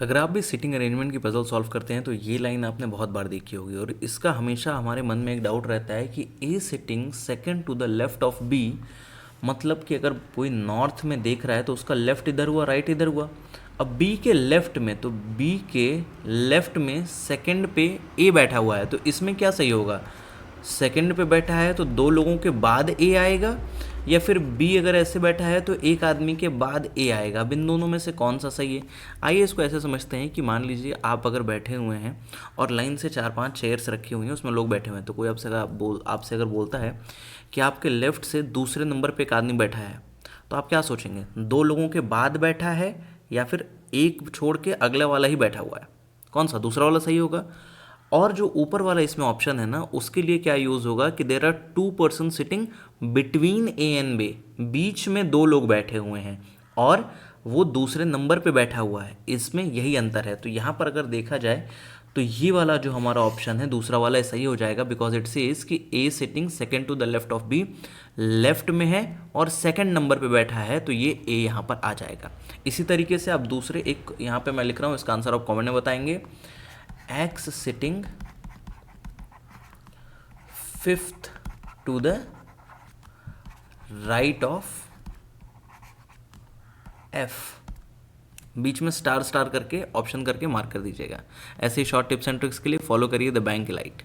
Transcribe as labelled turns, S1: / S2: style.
S1: अगर आप भी सीटिंग अरेंजमेंट की पजल सॉल्व करते हैं तो ये लाइन आपने बहुत बार देखी होगी और इसका हमेशा हमारे मन में एक डाउट रहता है कि A sitting second to the left of B, मतलब कि अगर कोई नॉर्थ में देख रहा है तो उसका लेफ्ट इधर हुआ, राइट इधर हुआ। अब बी के लेफ्ट में, तो बी के लेफ्ट में सेकंड पे ए बैठा हुआ है, तो इसमें क्या सही होगा? सेकंड पे बैठा है तो दो लोगों के बाद ए आएगा, या फिर बी अगर ऐसे बैठा है तो एक आदमी के बाद ए आएगा। अब इन दोनों में से कौन सा सही है? आइए इसको ऐसे समझते हैं कि मान लीजिए आप अगर बैठे हुए हैं और लाइन से 4-5 चेयर्स रखी हुई हैं, उसमें लोग बैठे हुए हैं, तो कोई आपसे अगर बोलता है कि आपके लेफ्ट से दूसरे नंबर पे एक आदमी बैठा है, तो आप क्या सोचेंगे? दो लोगों के बाद बैठा है या फिर एक छोड़ के अगले वाला ही बैठा हुआ है? कौन सा? दूसरा वाला सही होगा। और जो ऊपर वाला इसमें ऑप्शन है ना, उसके लिए क्या यूज़ होगा कि there are two person sitting between A and B, बीच में दो लोग बैठे हुए हैं और वो दूसरे नंबर पे बैठा हुआ है, इसमें यही अंतर है। तो यहाँ पर अगर देखा जाए तो ये वाला जो हमारा ऑप्शन है दूसरा वाला सही हो जाएगा, बिकॉज इट सेज कि A sitting second to the left of B left में है और सेकंड नंबर पे बैठा है, तो ये ए यहाँ पर आ जाएगा। इसी तरीके से आप दूसरे एक यहाँ पे मैं लिख रहा हूँ, इसका आंसर आप कमेंट में बताएंगे। X sitting fifth to the right of F, बीच में स्टार स्टार करके ऑप्शन करके मार्क कर दीजिएगा। ऐसे ही शॉर्ट टिप्स एंड ट्रिक्स के लिए फॉलो करिए द बैंक लाइट।